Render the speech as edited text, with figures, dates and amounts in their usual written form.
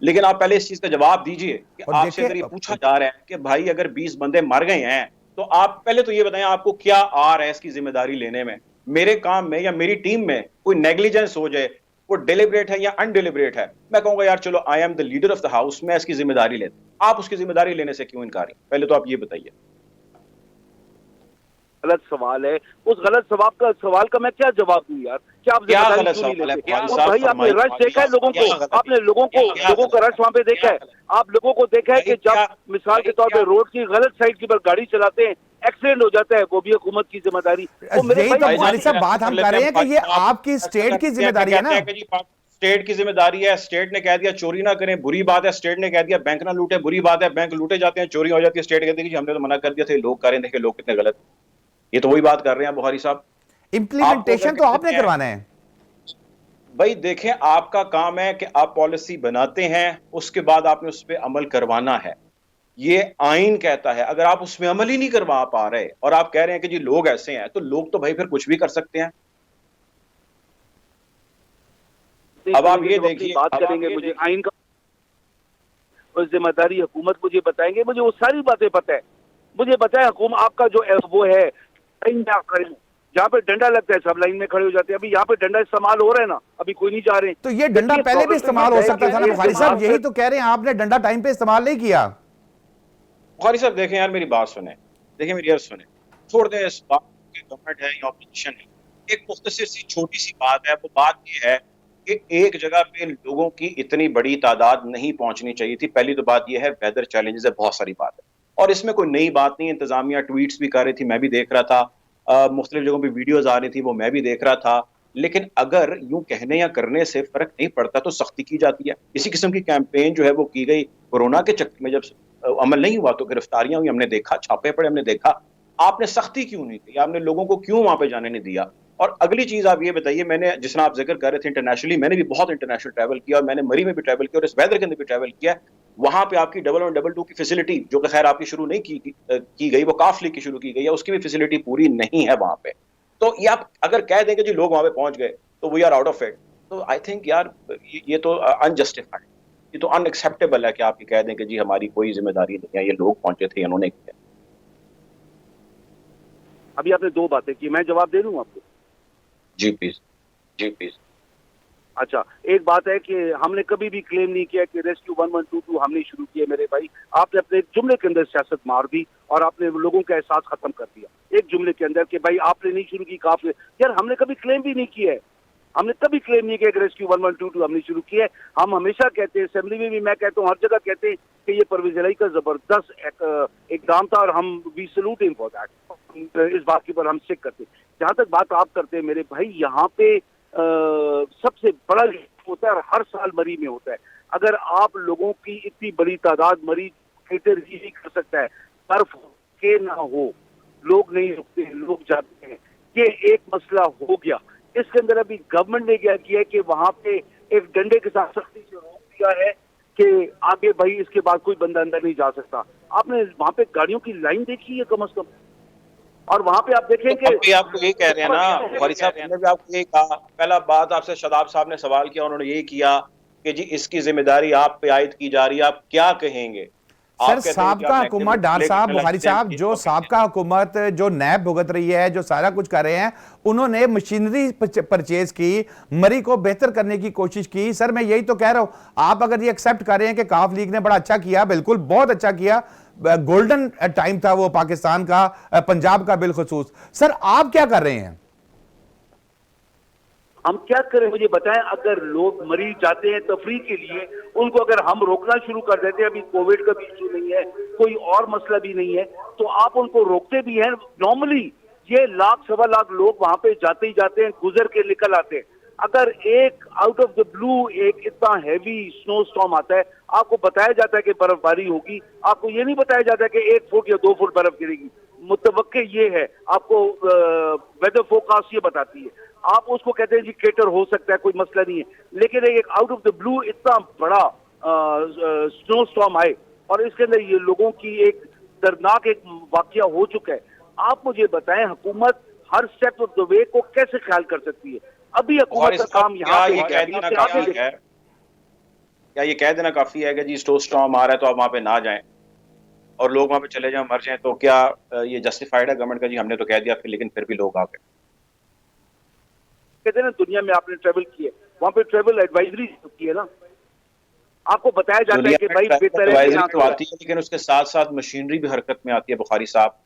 लेकिन आप पहले इस चीज का जवाब दीजिए कि और आपसे देखिए अगर ये पूछा जा रहा है कि भाई अगर 20 बंदे मर गए हैं, तो आप पहले तो ये बताएं आपको क्या आ रहा है इसकी जिम्मेदारी लेने में। मेरे काम में या मेरी टीम में कोई नेग्लिजेंस हो जाए, वो डिलिबरेट है या अनडिलिबरेट है, मैं कहूंगा यार चलो I am the leader of the house, मैं इसकी जिम्मेदारी लेता। आप उसकी जिम्मेदारी लेने से क्यों इनकारी? पहले तो आप ये बताइए। गलत सवाल है। उस गलत सवाल का मैं क्या जवाब दूं यार? क्या आप क्या जिम्मेदारी गलत क्यों नहीं सवाल है लेते? बुखारी और साहब, भाई आपने फरमाइए। रश देखा है लोगों को? क्या गलत आपने क्या लोगों का गलत रश वहां पे देखा क्या है? गलत आप लोगों को देखा है भाई कि जब क्या मिसाल के भाई तौर क्या पे रोड की गलत साइड की पर गाड़ी चलाते हैं, एक्सीडेंट हो जाता है, वो भी हुकूमत की जिम्मेदारी। वो मेरे यही भाई तो मुझे बुखारी साहब बात कर हम कर लेते रहे हैं हैं कि बुखारी ये साहब। आपकी स्टेट की जिम्मेदारी है कहते ना। हैं कि जी स्टेट की जिम्मेदारी है, स्टेट ने कह दिया चोरी ना करें, बुरी बात है, स्टेट ने कह दिया बैंक ना लूटे, बुरी बात है, बैंक लूटे जाते हैं, चोरी हो जाती है, स्टेट कहती है कि हमने तो मना कर दिया था, लोग करें, देखे लोग कितने गलत। ये तो वही बात कर रहे हैं बुखारी साहब। आपको अगर इंप्लीमेंटेशन तो कह आपने देते हैं, करवाना है। भाई देखें आपका काम है कि आप पॉलिसी बनाते हैं, उसके बाद आपने उस पर अमल करवाना है। ये आइन कहता है, अगर आप उसमें अमल ही नहीं करवा पा रहे और आप कह रहे हैं कि जी लोग ऐसे हैं, तो लोग तो भाई फिर कुछ भी कर सकते हैं। अब आप सुनेंगे ये जब अपनी देखिए, बात करेंगे, मुझे आइन का और जिम्मेदारी हुकूमत मुझे बताएंगे, मुझे वो सारी बातें पता है। मुझे पता है हुकूमत आपका जो वो है, लाइन में आप खड़े, जहाँ पे डंडा लगता है सब लाइन में खड़े हो जाते हैं। अभी यहाँ पे डंडा इस्तेमाल हो रहा है ना, अभी कोई नहीं जा रहे। तो ये डंडा देखिए पहले भी प्रॉब्लम तो इस्तेमाल ये हो है सकता था ना कि बुखारी साहब, यही तो कह रहे हैं आपने डंडा टाइम पे इस्तेमाल नहीं किया। बुखारी साहब देखें यार, मेरी बात सुने, देखिए मेरी अर्ज सुने, छोड़ दें इस बात की गवर्नमेंट है या ऑपोजिशन है। एक मुख्तसर सी छोटी सी बात है, वो बात ये है कि एक जगह पे लोगों की इतनी बड़ी तादाद नहीं पहुंचनी चाहिए थी। पहली तो बात यह है, वेदर चैलेंजेस है, बहुत सारी बात है, और इसमें कोई नई बात नहीं है। इंतजामिया ट्वीट्स भी कर रही थी, मैं भी देख रहा था, मुख्तलिफ जगहों पर वीडियोज आ रही थी, वो मैं भी देख रहा था। लेकिन अगर यूं कहने या करने से फर्क नहीं पड़ता तो सख्ती की जाती है। इसी किस्म की कैंपेन जो है वो की गई कोरोना के चक्कर में, जब अमल नहीं हुआ तो गिरफ्तारियां हुई, हमने देखा, छापे पड़े, हमने देखा। आपने सख्ती क्यों नहीं की? आपने लोगों को क्यों वहां पे जाने नहीं दिया? और अगली चीज आप ये बताइए, मैंने जिस तरह आप जिक्र कर रहे थे इंटरनेशनली, मैंने भी बहुत इंटरनेशनल ट्रैवल किया, और मैंने मरी में भी ट्रैवल किया और इस वेदर के अंदर भी ट्रैवल किया। वहां पे आपकी डबल वन डबल टू की फैसिलिटी, जो कि खैर आपकी शुरू नहीं की गई, वो काफली की शुरू की गई है, उसकी भी फैसिलिटी पूरी नहीं है वहां पे। तो ये आप अगर कह देंगे जी लोग वहां पे पहुंच गए तो we are out of it, तो आई थिंक यार ये तो अनजस्टिफाइड, ये तो अनएक्सेप्टेबल है कि आप ये कह दें कि जी हमारी कोई जिम्मेदारी नहीं है, ये लोग पहुंचे थे, इन्होंने किया। अभी आपने दो बातें की, मैं जवाब दे दूं आपको? जी प्लीज, जी प्लीज। अच्छा, एक बात है कि हमने कभी भी क्लेम नहीं किया कि रेस्क्यू 1122 हमने शुरू किया। मेरे भाई, आपने अपने जुमले के अंदर सियासत मार दी और आपने लोगों का एहसास खत्म कर दिया एक जुमले के अंदर कि भाई आपने नहीं शुरू की, काफी। यार हमने कभी क्लेम भी नहीं किया है, हमने कभी क्लेम नहीं किया कि रेस्क्यू 1122 हमने शुरू किया है। हम हमेशा कहते हैं, असेंबली में भी मैं कहता हूँ, हर जगह कहते हैं कि ये परवेज इलाही का जबरदस्त इकदाम था और हम we salute him for that. इस बात के ऊपर हम सिक करते हैं। जहां तक बात आप करते हैं मेरे भाई, यहाँ पे सबसे बड़ा होता है और हर साल मरी में होता है। अगर आप लोगों की इतनी बड़ी तादाद मरी कैटर ही नहीं कर सकता है, बर्फ के ना हो, लोग नहीं रुकते, लोग जाते हैं, ये एक मसला हो गया। इसके अंदर अभी गवर्नमेंट ने क्या किया है कि वहां पे एक डंडे के साथ सख्ती से रोक दिया है कि आगे भाई इसके बाद कोई बंदा अंदर नहीं जा सकता। आपने वहां पे गाड़ियों की लाइन देखी है कम से कम? और वहां पे आप देखें कि अभी आपको यही कह रहे हैं ना बुखारी साहब, ने भी आपको यही कहा। पहला बात आपसे शदाब साहब ने सवाल किया, उन्होंने यही किया कि जी इसकी जिम्मेदारी आप पे आयद की जा रही है, आप क्या कहेंगे? सर आप कहते हैं कि साबका आप हुकूमत, नेगेटिव डार साहब, लेके बुखारी लगते हैं साहब, कि जो साबका हुकूमत जो नैब भुगत रही है, जो सारा कुछ कर रहे हैं, उन्होंने मशीनरी परचेज की, मरी को बेहतर करने की कोशिश की। सर मैं यही तो कह रहा हूं, आप अगर ये एक्सेप्ट कर रहे हैं कि काफ लीग ने बड़ा अच्छा किया, बिल्कुल बहुत अच्छा किया, गोल्डन टाइम था वो पाकिस्तान का, पंजाब का बिलखसूस, सर आप क्या कर रहे हैं? हम क्या करें मुझे बताएं। अगर लोग मरीज जाते हैं तफरी के लिए, उनको अगर हम रोकना शुरू कर देते हैं, अभी कोविड का भी इशू नहीं है, कोई और मसला भी नहीं है, तो आप उनको रोकते भी हैं। नॉर्मली ये लाख सवा लाख लोग वहां पे जाते ही जाते हैं, गुजर के निकल आते हैं। अगर एक आउट ऑफ द ब्लू एक इतना हैवी स्नो स्टॉर्म आता है, आपको बताया जाता है कि बर्फबारी होगी, आपको ये नहीं बताया जाता कि 1 फुट या 2 फुट बर्फ गिरेगी। मुतवक्के ये है, आपको वेदर फोरकास्ट ये बताती है, आप उसको कहते हैं जी केटर हो सकता है, कोई मसला नहीं है। लेकिन एक आउट ऑफ द ब्लू इतना बड़ा स्नो स्टॉर्म आए और इसके अंदर ये लोगों की एक दर्दनाक एक वाकया हो चुका है। आप मुझे बताएं हुकूमत हर स्टेप ऑफ द वे को कैसे ख्याल कर सकती है? अभी हुकूमत का काम यहाँ पे ये कह देना काफी है, क्या ये कह देना काफी है कि जी स्नो स्टॉर्म आ रहा है तो आप वहां पे ना जाएं और लोग वहां पे चले जाएं, मर जाएं, तो क्या ये जस्टिफाइड है गवर्नमेंट का, जी हमने तो कह दिया फिर लेकिन फिर भी लोग आ गए? कहते हैं ना, दुनिया में आपने ट्रेवल किए, वहां पे ट्रेवल एडवाइजरी होती है ना, आपको बताया जाता है दुनिया कि में भाई ट्रैवल बेहतर है कि एडवाइजरी ना तो करो। आती है, लेकिन उसके साथ साथ मशीनरी भी हरकत में आती है बुखारी साहब।